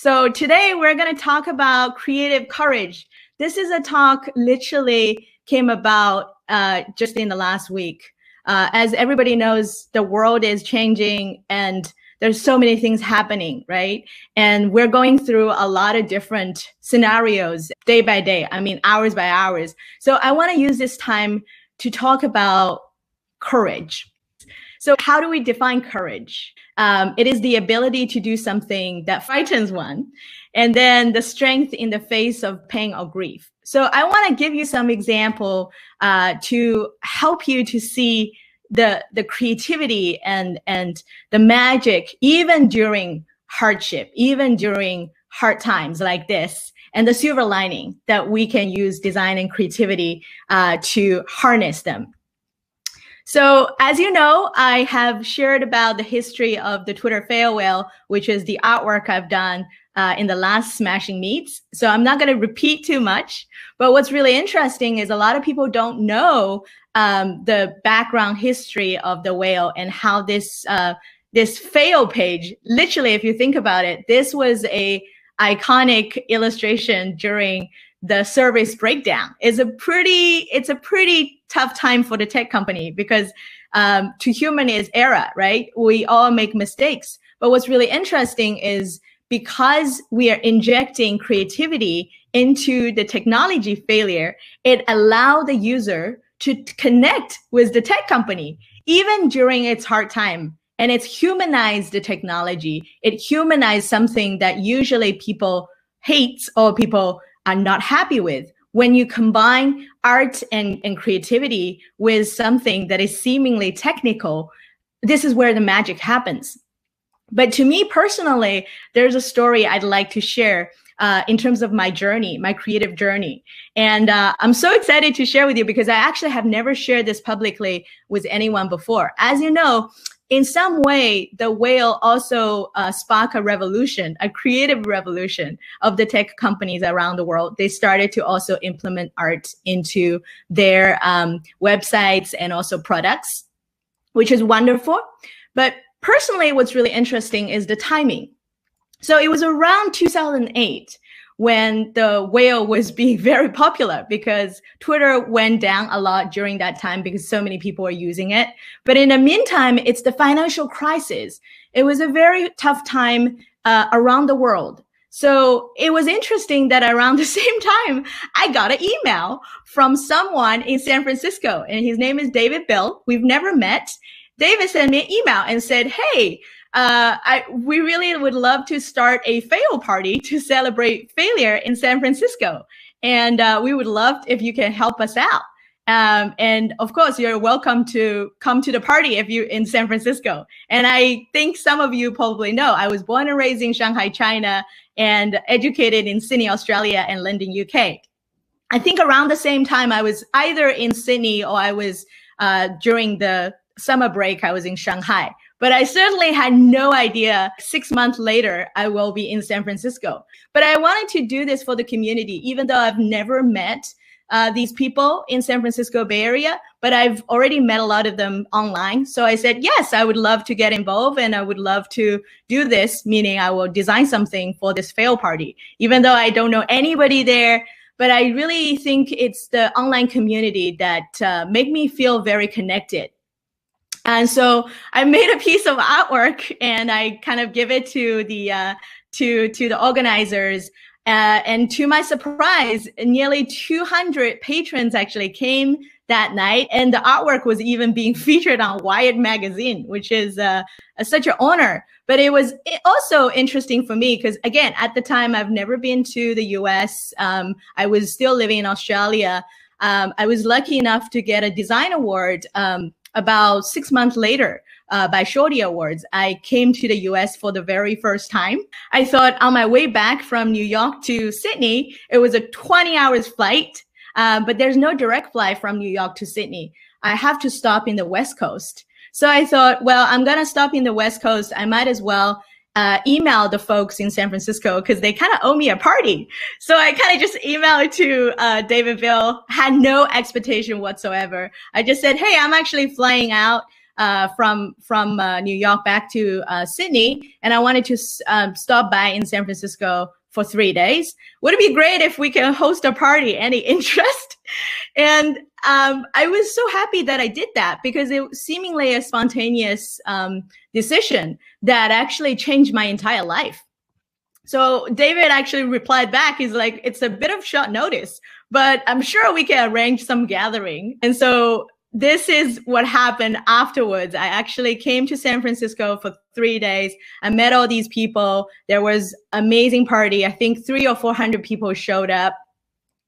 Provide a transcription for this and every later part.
So today we're going to talk about creative courage. This is a talk literally came about just in the last week. As everybody knows, the world is changing and there's so many things happening, right? And we're going through a lot of different scenarios day by day. I mean, hours by hours. So I want to use this time to talk about courage. So how do we define courage? It is the ability to do something that frightens one, and then the strength in the face of pain or grief. So I want to give you some example to help you to see the creativity and the magic, even during hardship, even during hard times like this, and the silver lining that we can use design and creativity to harness them. So as you know, I have shared about the history of the Twitter fail whale, which is the artwork I've done in the last Smashing Meets. So I'm not going to repeat too much. But what's really interesting is a lot of people don't know the background history of the whale and how this fail page, literally, if you think about it, this was a iconic illustration during the service breakdown. It's a pretty tough time for the tech company because to human is error, right? We all make mistakes. But what's really interesting is because we are injecting creativity into the technology failure, it allowed the user to connect with the tech company, even during its hard time. And it's humanized the technology. It humanized something that usually people hate or people are not happy with. When you combine art and creativity with something that is seemingly technical, this is where the magic happens. But to me personally, there's a story I'd like to share in terms of my journey, my creative journey. And I'm so excited to share with you because I actually have never shared this publicly with anyone before. As you know, in some way, the whale also sparked a revolution, a creative revolution of the tech companies around the world. They started to also implement art into their websites and also products, which is wonderful. But personally, what's really interesting is the timing. So it was around 2008 when the whale was being very popular because Twitter went down a lot during that time because so many people were using it. But in the meantime, it's the financial crisis. It was a very tough time around the world. So it was interesting that around the same time, I got an email from someone in San Francisco, and his name is David Bill. We've never met. David sent me an email and said, hey, we really would love to start a fail party to celebrate failure in San Francisco. And we would love if you can help us out. And of course, you're welcome to come to the party if you're in San Francisco. And I think some of you probably know, I was born and raised in Shanghai, China, and educated in Sydney, Australia, and London, UK. I think around the same time, I was either in Sydney or I was during the summer break, I was in Shanghai. But I certainly had no idea 6 months later, I will be in San Francisco. But I wanted to do this for the community, even though I've never met these people in San Francisco Bay Area, but I've already met a lot of them online. So I said, yes, I would love to get involved and I would love to do this, meaning I will design something for this fail party, even though I don't know anybody there. But I really think it's the online community that make me feel very connected. And so I made a piece of artwork and I kind of give it to the organizers. And to my surprise, nearly 200 patrons actually came that night. And the artwork was even being featured on Wired magazine, which is such an honor. But it was also interesting for me because, again, at the time, I've never been to the US. I was still living in Australia. I was lucky enough to get a design award about 6 months later by Shorty Awards. I came to the US for the very first time. I thought on my way back from New York to Sydney, it was a 20 hours flight, but there's no direct flight from New York to Sydney. I have to stop in the West Coast. So I thought, well, I'm going to stop in the West Coast. I might as well email the folks in San Francisco because they kind of owe me a party. So I kind of just emailed to David Bill, had no expectation whatsoever. I just said, hey, I'm actually flying out from New York back to Sydney, and I wanted to stop by in San Francisco for 3 days. Would it be great if we can host a party? Any interest? And I was so happy that I did that, because it was seemingly a spontaneous decision that actually changed my entire life. So David actually replied back. He's like, it's a bit of short notice, but I'm sure we can arrange some gathering. And so this is what happened afterwards. I actually came to San Francisco for 3 days. I met all these people. There was amazing party. I think 300 or 400 people showed up.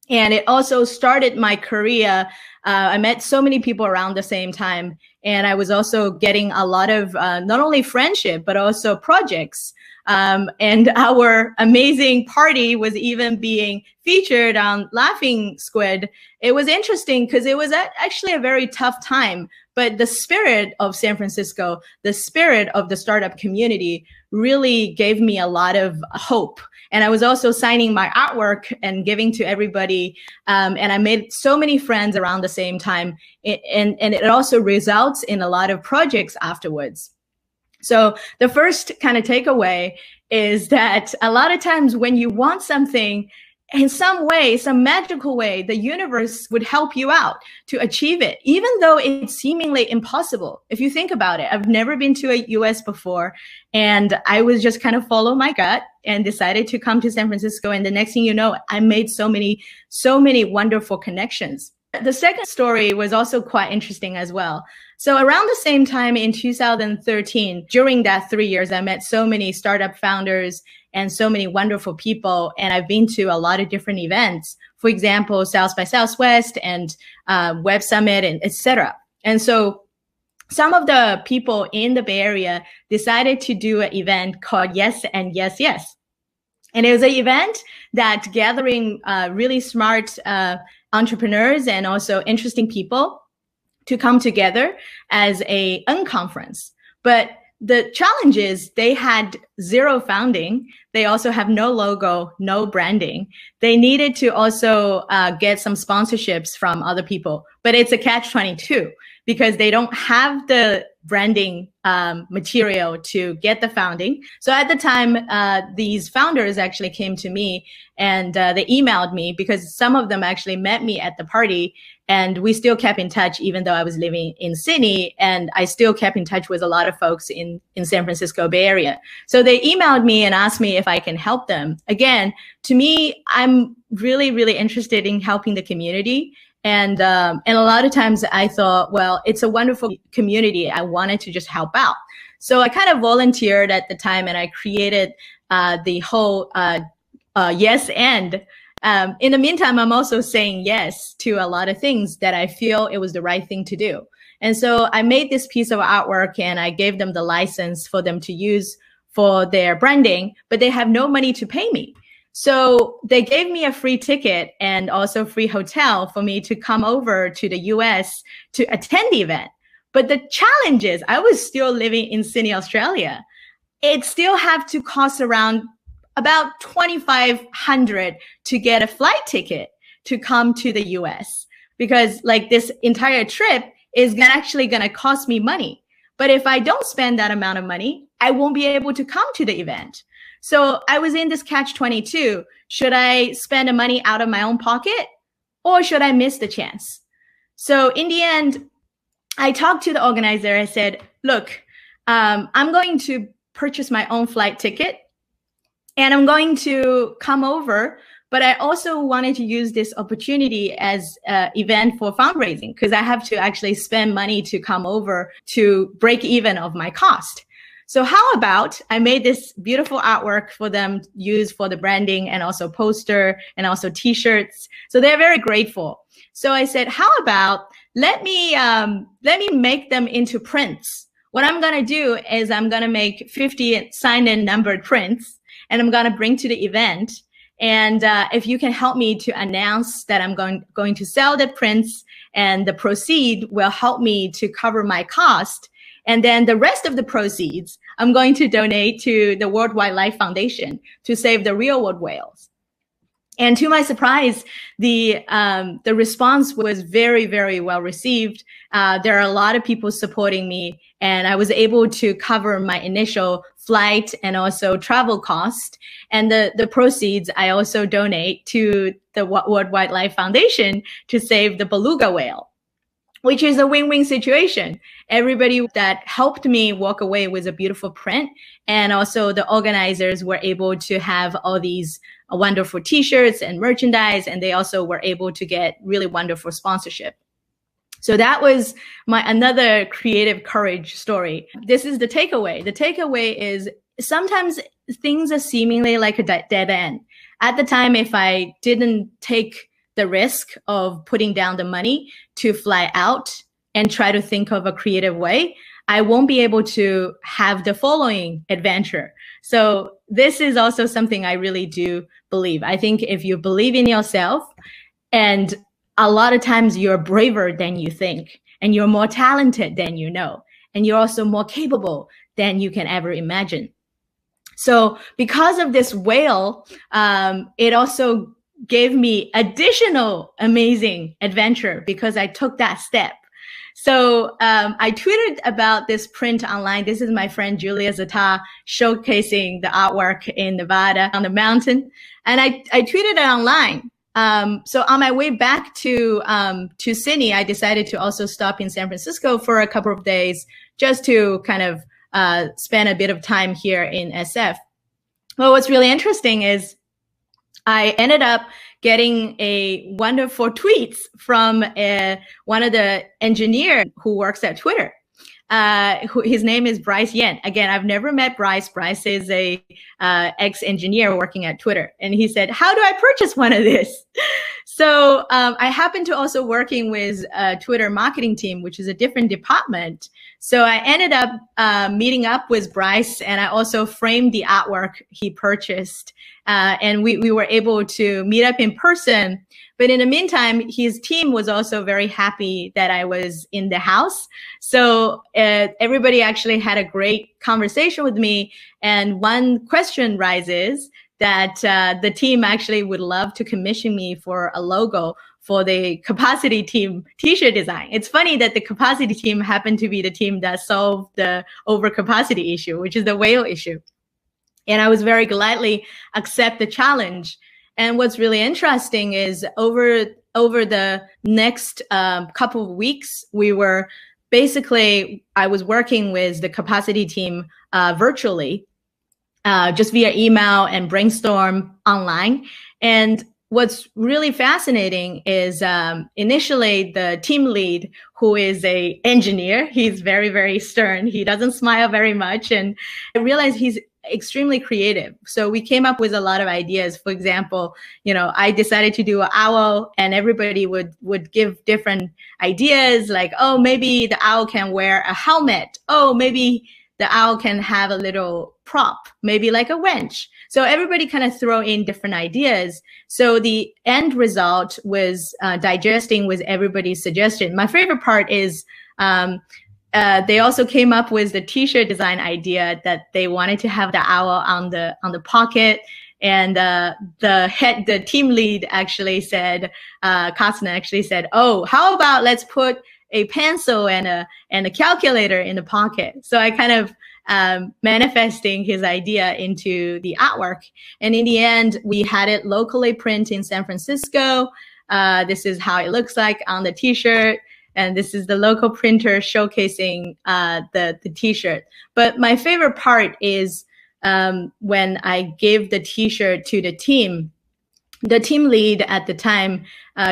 And it also started my career. I met so many people around the same time. And I was also getting a lot of not only friendship, but also projects. And our amazing party was even being featured on Laughing Squid. It was interesting because it was actually a very tough time, but the spirit of San Francisco, the spirit of the startup community really gave me a lot of hope. And I was also signing my artwork and giving to everybody. And I made so many friends around the same time. And it also results in a lot of projects afterwards. So the first kind of takeaway is that a lot of times when you want something, in some way, some magical way, the universe would help you out to achieve it, even though it's seemingly impossible. If you think about it, I've never been to a US before, and I was just kind of follow my gut and decided to come to San Francisco. And the next thing you know, I made so many wonderful connections. The second story was also quite interesting as well. So around the same time in 2013, during that 3 years, I met so many startup founders and so many wonderful people. And I've been to a lot of different events, for example, South by Southwest and Web Summit and etc. And so some of the people in the Bay Area decided to do an event called Yes and Yes, Yes. And it was an event that gathering really smart entrepreneurs and also interesting people to come together as a unconference. But the challenge is they had zero founding. They also have no logo, no branding. They needed to also get some sponsorships from other people. But it's a catch-22 because they don't have the branding material to get the founding. So at the time, these founders actually came to me and they emailed me because some of them actually met me at the party. And we still kept in touch, even though I was living in Sydney, and I still kept in touch with a lot of folks in San Francisco Bay Area. So they emailed me and asked me if I can help them. Again, to me, I'm really, really interested in helping the community. And a lot of times I thought, well, it's a wonderful community. I wanted to just help out. So I kind of volunteered at the time and I created the whole yes and. In the meantime, I'm also saying yes to a lot of things that I feel it was the right thing to do. And so I made this piece of artwork and I gave them the license for them to use for their branding, but they have no money to pay me. So they gave me a free ticket and also free hotel for me to come over to the US to attend the event. But the challenge is I was still living in Sydney, Australia. It still have to cost around about $2,500 to get a flight ticket to come to the US, because like this entire trip is actually going to cost me money. But if I don't spend that amount of money, I won't be able to come to the event. So I was in this catch-22. Should I spend the money out of my own pocket or should I miss the chance? So in the end, I talked to the organizer. I said, look, I'm going to purchase my own flight ticket. And I'm going to come over, but I also wanted to use this opportunity as an event for fundraising because I have to actually spend money to come over to break even of my cost. So how about I made this beautiful artwork for them to use for the branding and also poster and also t-shirts. So they're very grateful. So I said, how about let me make them into prints. What I'm going to do is I'm going to make 50 signed and numbered prints. And I'm going to bring to the event. And if you can help me to announce that I'm going to sell the prints and the proceed will help me to cover my cost. And then the rest of the proceeds, I'm going to donate to the World Wildlife Foundation to save the real world whales. And to my surprise, the response was very, very well received. There are a lot of people supporting me, and I was able to cover my initial flight and also travel cost. And the proceeds I also donate to the World Wildlife Foundation to save the beluga whale, which is a win-win situation. Everybody that helped me walk away with a beautiful print, and also the organizers were able to have all these wonderful t-shirts and merchandise, and they also were able to get really wonderful sponsorship. So that was another creative courage story. This is the takeaway. The takeaway is sometimes things are seemingly like a dead end. At the time, if I didn't take the risk of putting down the money to fly out and try to think of a creative way, I won't be able to have the following adventure. So this is also something I really do believe. I think if you believe in yourself, and a lot of times you're braver than you think, and you're more talented than you know, and you're also more capable than you can ever imagine. So because of this whale, it also gave me additional amazing adventure because I took that step. So I tweeted about this print online. This is my friend Julia Zata showcasing the artwork in Nevada on the mountain. And I tweeted it online. So on my way back to Sydney, I decided to also stop in San Francisco for a couple of days just to kind of spend a bit of time here in SF. Well, what's really interesting is I ended up getting a wonderful tweets from one of the engineers who works at Twitter. His name is Bryce Yen. Again, I've never met Bryce. Bryce is a ex-engineer working at Twitter. And he said, how do I purchase one of this? So I happen to also working with a Twitter marketing team, which is a different department. So I ended up meeting up with Bryce, and I also framed the artwork he purchased. And we were able to meet up in person. But in the meantime, his team was also very happy that I was in the house. So everybody actually had a great conversation with me. And one question rises that the team actually would love to commission me for a logo for the Capacity team t-shirt design. It's funny that the Capacity team happened to be the team that solved the overcapacity issue, which is the whale issue. And I was very gladly accept the challenge. And what's really interesting is over the next couple of weeks, I was working with the Capacity team virtually, just via email and brainstorm online. And what's really fascinating is initially the team lead, who is an engineer, he's very, very stern. He doesn't smile very much. And I realized he's extremely creative. So we came up with a lot of ideas. For example, I decided to do an owl, and everybody would give different ideas like, oh, maybe the owl can wear a helmet. Oh, maybe the owl can have a little prop, maybe like a winch. So everybody kind of throw in different ideas. So the end result was digesting with everybody's suggestion. My favorite part is they also came up with the t-shirt design idea that they wanted to have the owl on the pocket. And the team lead actually said, Kastner actually said, oh, how about let's put a pencil and a calculator in the pocket. So I kind of manifesting his idea into the artwork. And in the end, we had it locally printed in San Francisco. This is how it looks like on the t-shirt. And this is the local printer showcasing the t-shirt. But my favorite part is when I gave the t-shirt to the team lead at the time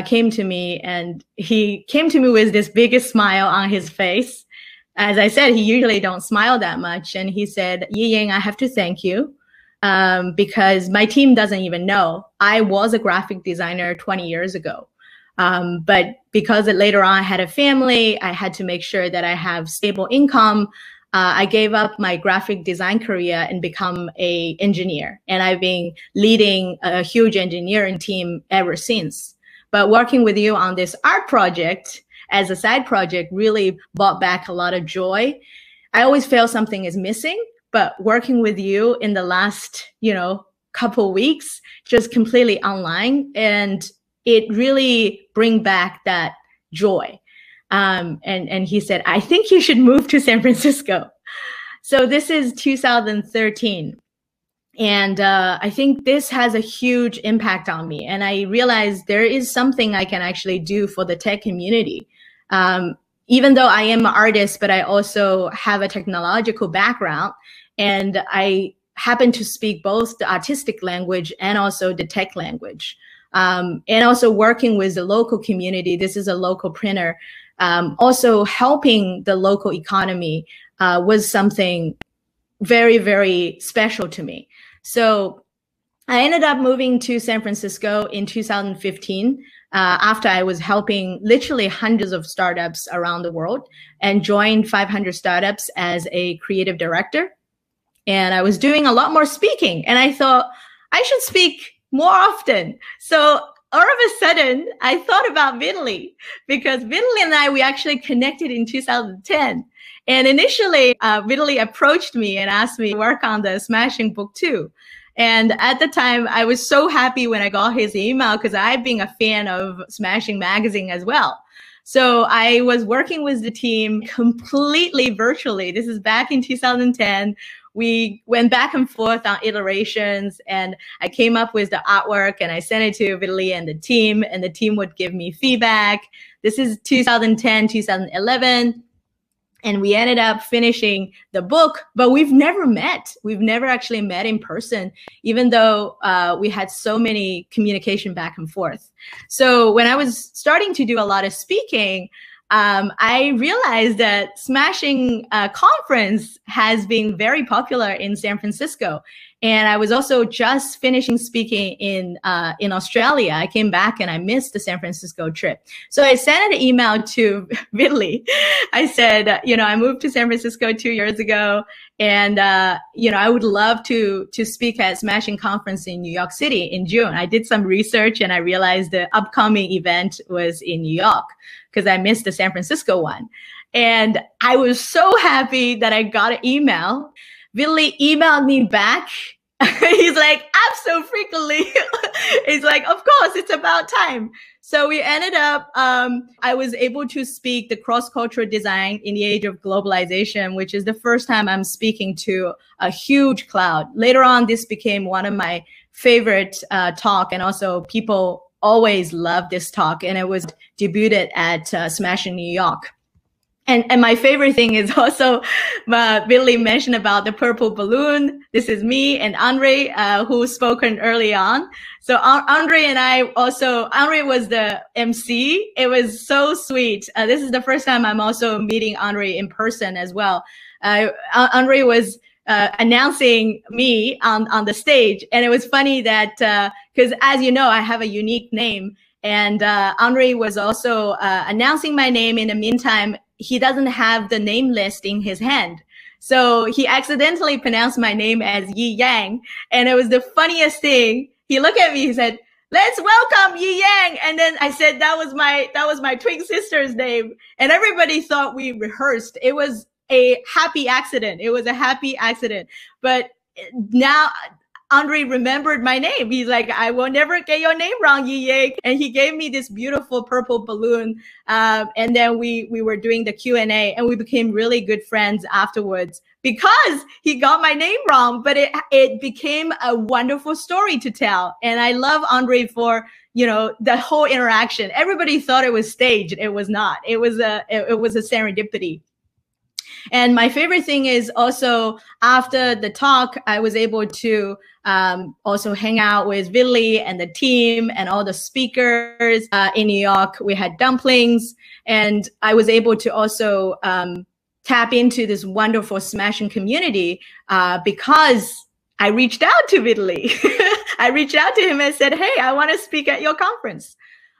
came to me, and he came to me with this biggest smile on his face. As I said, he usually don't smile that much. And he said, Yiying, I have to thank you because my team doesn't even know. I was a graphic designer 20 years ago. But because later on I had a family, I had to make sure that I have stable income. I gave up my graphic design career and become an engineer. And I've been leading a huge engineering team ever since. But working with you on this art project as a side project really brought back a lot of joy. I always feel something is missing, but working with you in the last, couple weeks, just completely online. And it really bring back that joy. And he said, I think you should move to San Francisco. So this is 2013. And I think this has a huge impact on me. And I realized there is something I can actually do for the tech community. Even though I am an artist, but I also have a technological background. And I happen to speak both the artistic language and also the tech language. And also working with the local community. This is a local printer. Also helping the local economy was something very, very special to me. So I ended up moving to San Francisco in 2015 after I was helping literally hundreds of startups around the world and joined 500 startups as a creative director. And I was doing a lot more speaking. And I thought I should speak more often. So all of a sudden, I thought about Vitaly, because Vitaly and I, we actually connected in 2010. And initially, Vitaly approached me and asked me to work on the Smashing Book 2. And at the time, I was so happy when I got his email, because I've been a fan of Smashing Magazine as well. So I was working with the team completely virtually. This is back in 2010. We went back and forth on iterations, and I came up with the artwork and I sent it to Vitaly and the team would give me feedback. This is 2010, 2011. And we ended up finishing the book, but we've never met. We've never actually met in person, even though we had so many communication back and forth. So when I was starting to do a lot of speaking, I realized that Smashing Conference has been very popular in San Francisco. And I was also just finishing speaking in Australia. I came back and I missed the San Francisco trip. So I sent an email to Vitaly. I said, I moved to San Francisco 2 years ago, and I would love to speak at Smashing Conference in New York City in June. I did some research and I realized the upcoming event was in New York, because I missed the San Francisco one. And I was so happy that I got an email. Vitaly emailed me back. He's like, abso-frequently. He's like, of course, it's about time. So we ended up, I was able to speak the cross-cultural design in the age of globalization, which is the first time I'm speaking to a huge crowd. Later on, this became one of my favorite talk, and also people always love this talk, and it was debuted at Smashing New York. And my favorite thing is also Vitaly mentioned about the purple balloon. This is me and Andre, who spoken early on. So Andre and I also, Andre was the MC. It was so sweet. This is the first time I'm also meeting Andre in person as well. Andre was announcing me on the stage. And it was funny that, because as you know, I have a unique name. And Andre was also announcing my name. In the meantime, he doesn't have the name list in his hand. So he accidentally pronounced my name as Yi Yang. And it was the funniest thing. He looked at me, he said, "Let's welcome Yi Yang." And then I said, that was my twin sister's name. And everybody thought we rehearsed. It was a happy accident. It was a happy accident. But now Andre remembered my name. He's like, "I will never get your name wrong, Yi Yang." And he gave me this beautiful purple balloon. And then we were doing the Q&A, and we became really good friends afterwards because he got my name wrong, but it became a wonderful story to tell. And I love Andre for, the whole interaction. Everybody thought it was staged. It was not. It was a serendipity. And my favorite thing is also after the talk, I was able to also hang out with Vitaly and the team and all the speakers in New York. We had dumplings, and I was able to also tap into this wonderful Smashing community because I reached out to Vitaly. I reached out to him and said, "Hey, I want to speak at your conference."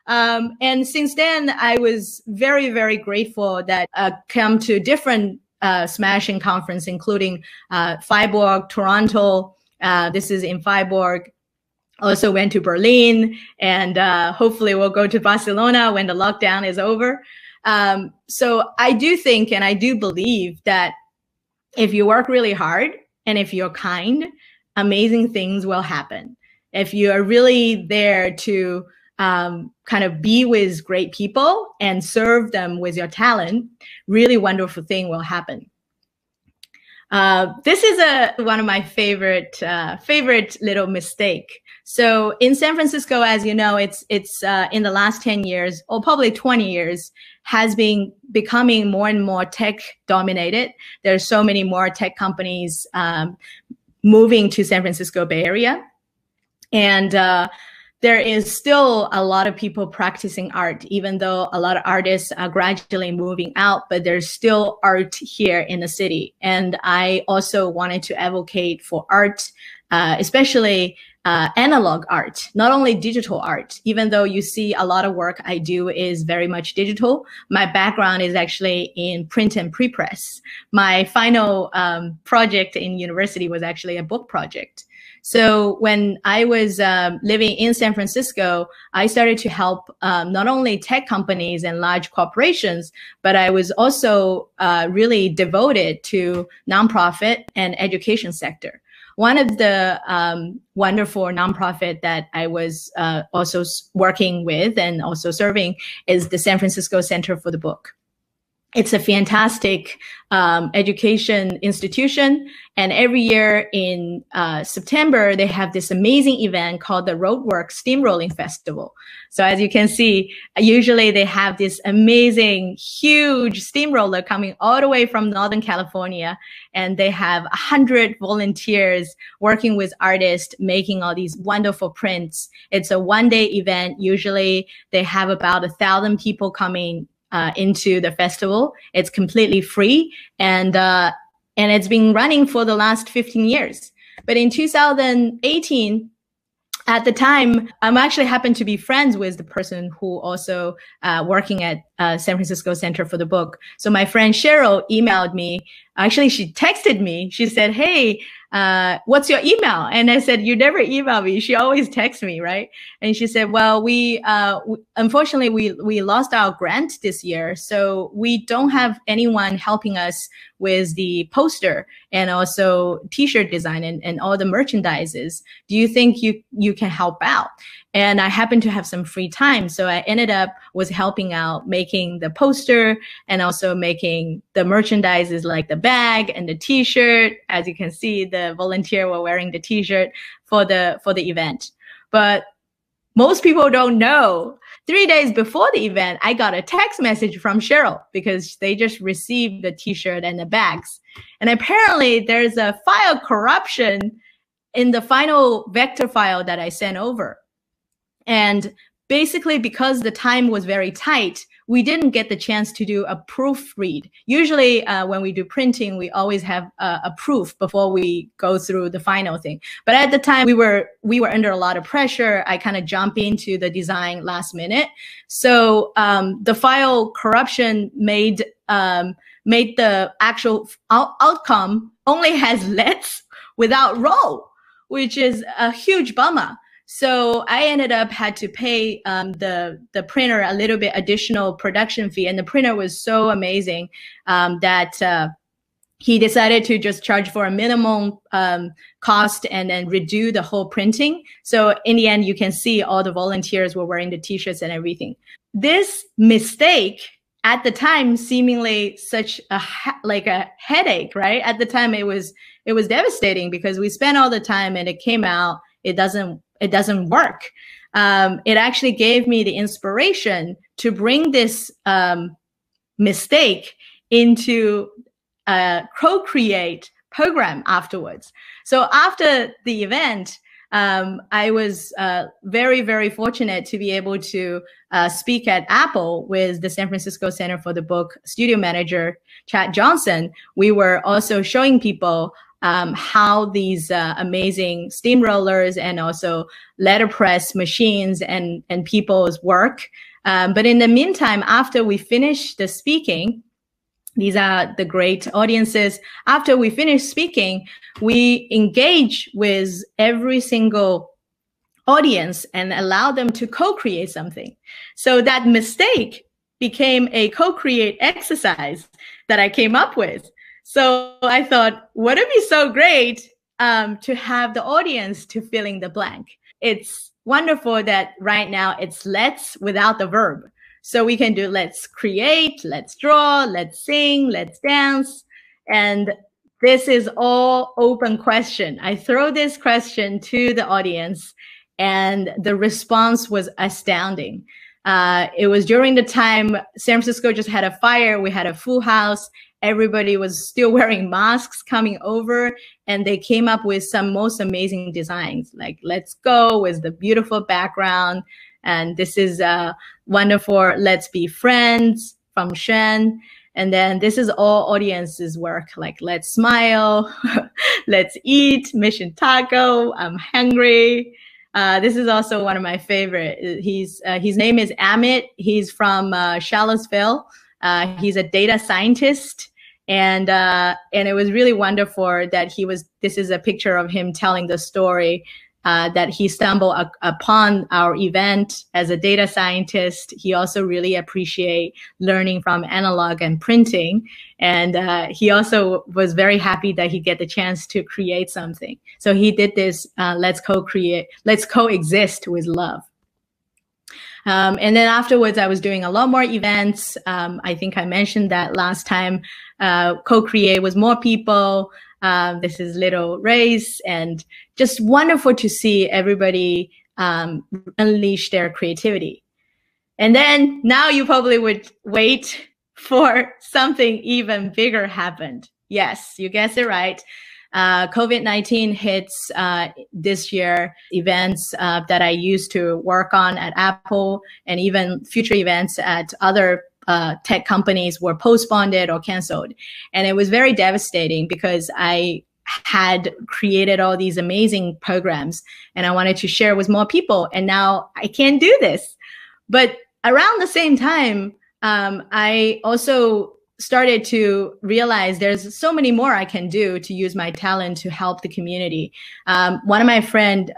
And since then, I was very, very grateful that come to different Smashing conference, including Freiburg, Toronto. This is in Freiburg. Also went to Berlin, and hopefully we'll go to Barcelona when the lockdown is over. So I do think, and I do believe that if you work really hard and if you're kind, amazing things will happen. If you are really there to kind of be with great people and serve them with your talent, really wonderful thing will happen. This is one of my favorite little mistake. So in San Francisco, as you know, it's in the last 10 years or probably 20 years has been becoming more and more tech dominated. There's so many more tech companies moving to San Francisco Bay Area. And there is still a lot of people practicing art, even though a lot of artists are gradually moving out, but there's still art here in the city. And I also wanted to advocate for art, especially analog art, not only digital art. Even though you see a lot of work I do is very much digital, my background is actually in print and prepress. My final project in university was actually a book project. So when I was living in San Francisco, I started to help not only tech companies and large corporations, but I was also really devoted to nonprofit and education sector. One of the wonderful nonprofit that I was also working with and also serving is the San Francisco Center for the Book. It's a fantastic education institution. And every year in September, they have this amazing event called the Roadwork Steamrolling Festival. So as you can see, usually they have this amazing, huge steamroller coming all the way from Northern California. And they have 100 volunteers working with artists, making all these wonderful prints. It's a one-day event. Usually they have about 1,000 people coming into the festival. It's completely free, and it's been running for the last 15 years. But in 2018, at the time, I'm actually happened to be friends with the person who also working at San Francisco Center for the Book. So my friend Cheryl emailed me. Actually, she texted me. She said, "Hey, what's your email?" And I said, "You never email me." She always texts me, right? And she said, "Well, unfortunately, we lost our grant this year, so we don't have anyone helping us with the poster and also T-shirt design and all the merchandises. Do you think you can help out?" And I happened to have some free time, so I ended up was helping out making the poster and also making the merchandises like the bag and the T-shirt. As you can see, the volunteer were wearing the T-shirt for the event. But most people don't know. 3 days before the event, I got a text message from Cheryl because they just received the T-shirt and the bags. And apparently there's a file corruption in the final vector file that I sent over. And basically, because the time was very tight, we didn't get the chance to do a proofread. Usually, when we do printing, we always have a proof before we go through the final thing. But at the time, we were under a lot of pressure. I kind of jumped into the design last minute. So the file corruption made the actual outcome only has let's without row, which is a huge bummer. So I ended up had to pay the printer a little bit additional production fee, and the printer was so amazing that he decided to just charge for a minimum cost and then redo the whole printing. So in the end, you can see all the volunteers were wearing the T-shirts and everything. This mistake at the time seemingly such a headache, right? At the time, it was devastating because we spent all the time and it came out. It doesn't work. It actually gave me the inspiration to bring this mistake into a co-create program afterwards. So after the event, I was very, very fortunate to be able to speak at Apple with the San Francisco Center for the Book studio manager, Chad Johnson. We were also showing people how these amazing steamrollers and also letterpress machines and people's work. But in the meantime, after we finished the speaking, these are the great audiences. After we finish speaking, we engage with every single audience and allow them to co-create something. So that mistake became a co-create exercise that I came up with. So I thought, would it be so great? to have the audience to fill in the blank. It's wonderful that right now it's let's without the verb. So we can do let's create, let's draw, let's sing, let's dance. And this is all open question. I throw this question to the audience and the response was astounding. It was during the time San Francisco just had a fire. We had a full house. Everybody was still wearing masks coming over, and they came up with some most amazing designs, like let's go with the beautiful background. And this is wonderful. Let's be friends from Shen. And then this is all audience's work, like let's smile, let's eat, Mission Taco, I'm hungry. This is also one of my favorite. His name is Amit. He's from Charlottesville. He's a data scientist. And it was really wonderful that this is a picture of him telling the story that he stumbled upon our event as a data scientist. He also really appreciate learning from analog and printing. And he also was very happy that he get the chance to create something. So he did this, let's coexist with love. And then afterwards, I was doing a lot more events. I think I mentioned that last time, co-create with more people. This is Little Race, and just wonderful to see everybody unleash their creativity. And then now you probably would wait for something even bigger happened. Yes, you guessed it right. COVID-19 hits this year. Events that I used to work on at Apple and even future events at other tech companies were postponed or canceled. And it was very devastating because I had created all these amazing programs and I wanted to share with more people. And now I can't do this. But around the same time, I also started to realize there's so many more I can do to use my talent to help the community. One of my friend,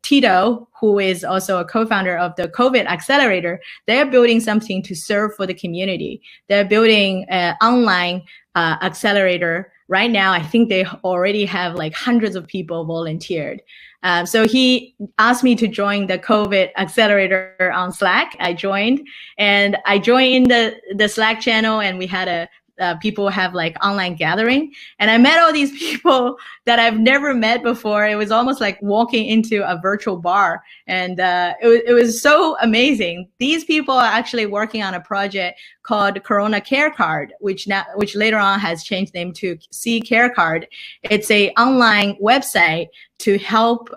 Tito, who is also a co-founder of the COVID Accelerator, they're building something to serve for the community. They're building an online accelerator. Right now, I think they already have like hundreds of people volunteered. So he asked me to join the COVID Accelerator on Slack. I joined the Slack channel, and we had people have like online gathering, and I met all these people that I've never met before. It was almost like walking into a virtual bar, and it was so amazing. These people are actually working on a project called Corona Care Card, which later on has changed name to C Care Card. It's a online website to help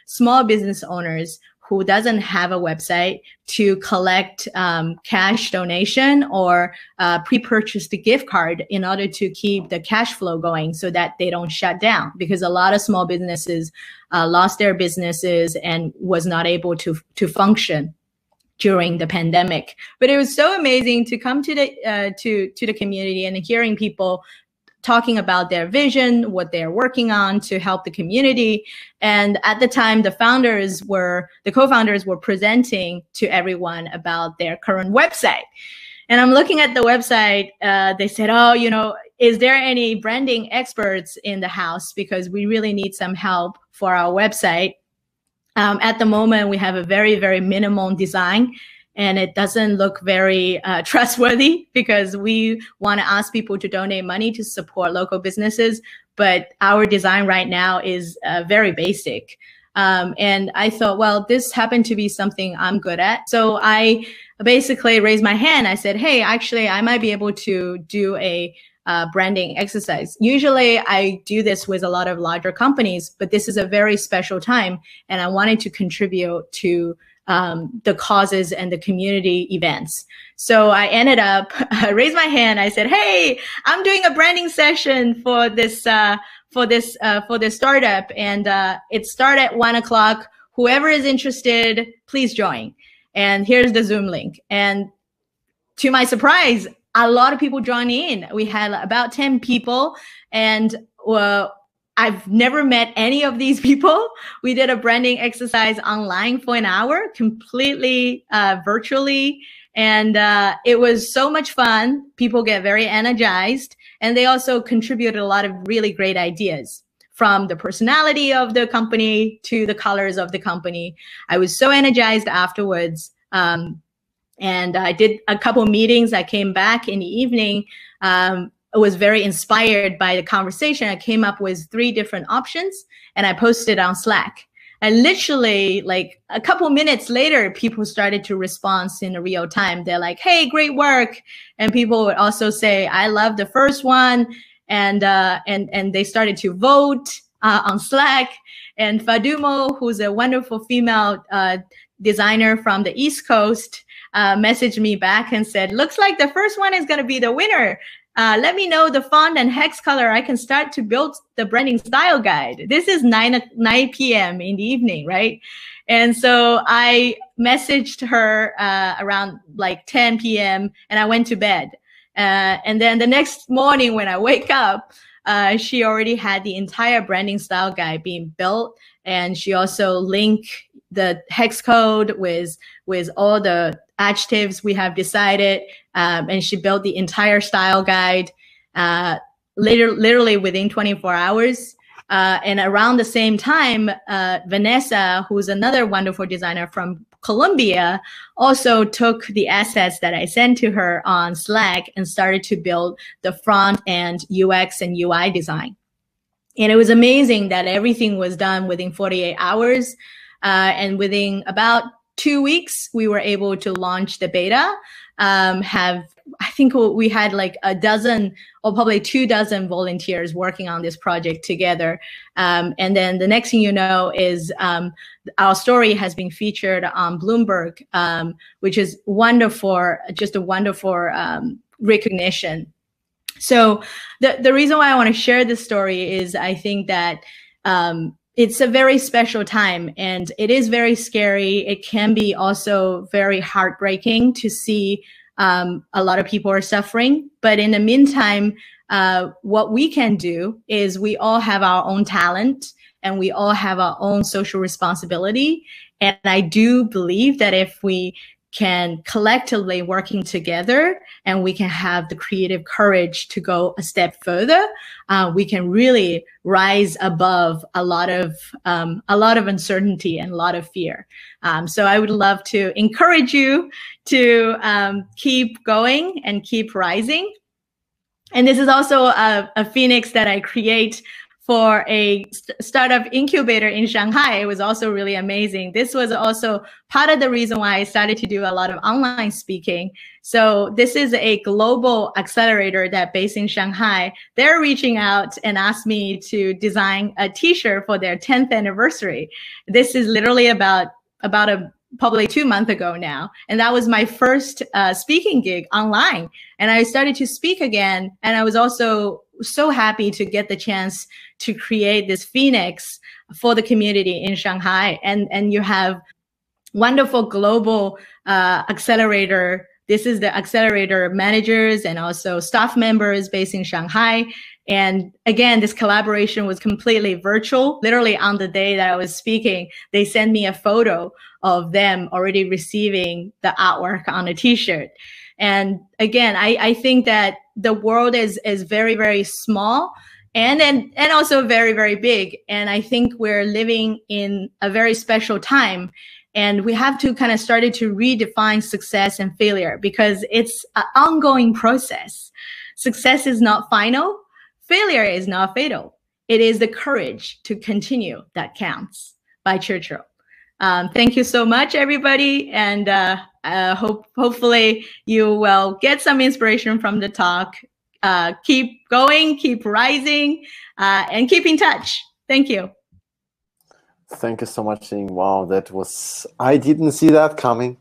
small business owners who doesn't have a website to collect cash donation or pre-purchased gift card in order to keep the cash flow going so that they don't shut down, because a lot of small businesses lost their businesses and was not able to function during the pandemic. But it was so amazing to come to the community and hearing people talking about their vision, what they're working on to help the community. And at the time, the co-founders were presenting to everyone about their current website. And I'm looking at the website. They said, oh, is there any branding experts in the house? Because we really need some help for our website. At the moment, we have a very, very minimal design. And it doesn't look very trustworthy, because we want to ask people to donate money to support local businesses. But our design right now is very basic. And I thought, well, this happened to be something I'm good at. So I basically raised my hand. I said, hey, actually, I might be able to do a branding exercise. Usually I do this with a lot of larger companies, but this is a very special time. And I wanted to contribute to the causes and the community events. So I ended up, I raised my hand. I said, hey, I'm doing a branding session for this startup. And it started at 1 o'clock. Whoever is interested, please join. And here's the Zoom link. And to my surprise, a lot of people joined in. We had about 10 people, and I've never met any of these people. We did a branding exercise online for an hour, completely virtually. And it was so much fun. People get very energized, and they also contributed a lot of really great ideas, from the personality of the company to the colors of the company. I was so energized afterwards. And I did a couple meetings. I came back in the evening. I was very inspired by the conversation. I came up with 3 different options, and I posted on Slack. And literally, like a couple minutes later, people started to respond in real time. They're like, "Hey, great work!" And people would also say, "I love the first one." And they started to vote on Slack. And Fadumo, who's a wonderful female designer from the East Coast, messaged me back and said, "Looks like the first one is going to be the winner. Let me know the font and hex color. I can start to build the branding style guide." This is 9 p.m. in the evening, right? And so I messaged her around like 10 p.m. and I went to bed. And then the next morning when I wake up, she already had the entire branding style guide being built. And she also linked the hex code with all the adjectives we have decided. And she built the entire style guide literally within 24 hours. And around the same time, Vanessa, who's another wonderful designer from Colombia, also took the assets that I sent to her on Slack and started to build the front end UX and UI design. And it was amazing that everything was done within 48 hours. And within about 2 weeks, we were able to launch the beta. I think we had like a dozen or probably 24 volunteers working on this project together. And then the next thing you know is our story has been featured on Bloomberg, which is wonderful, just a wonderful recognition. So the reason why I want to share this story is I think that it's a very special time, and it is very scary. It can be also very heartbreaking to see a lot of people are suffering. But in the meantime, what we can do is we all have our own talent and we all have our own social responsibility. And I do believe that if we can collectively working together and we can have the creative courage to go a step further, we can really rise above a lot of uncertainty and a lot of fear. So I would love to encourage you to keep going and keep rising. And this is also a phoenix that I create for a startup incubator in Shanghai. It was also really amazing. This was also part of the reason why I started to do a lot of online speaking. So this is a global accelerator that based in Shanghai. They're reaching out and asked me to design a t-shirt for their 10th anniversary. This is literally about probably 2 months ago now. And that was my first speaking gig online. And I started to speak again. And I was also so happy to get the chance to create this phoenix for the community in Shanghai. And you have wonderful global accelerator. This is the accelerator managers and also staff members based in Shanghai. And again, this collaboration was completely virtual. Literally on the day that I was speaking, they sent me a photo of them already receiving the artwork on a t-shirt. And again, I think that the world is very, very small and also very, very big. And I think we're living in a very special time. And we have to kind of started to redefine success and failure because it's an ongoing process. Success is not final. Failure is not fatal. It is the courage to continue that counts, by Churchill. Thank you so much, everybody. And hopefully you will get some inspiration from the talk. Keep going, keep rising, and keep in touch. Thank you. Thank you so much, Ying. Wow, that was, I didn't see that coming.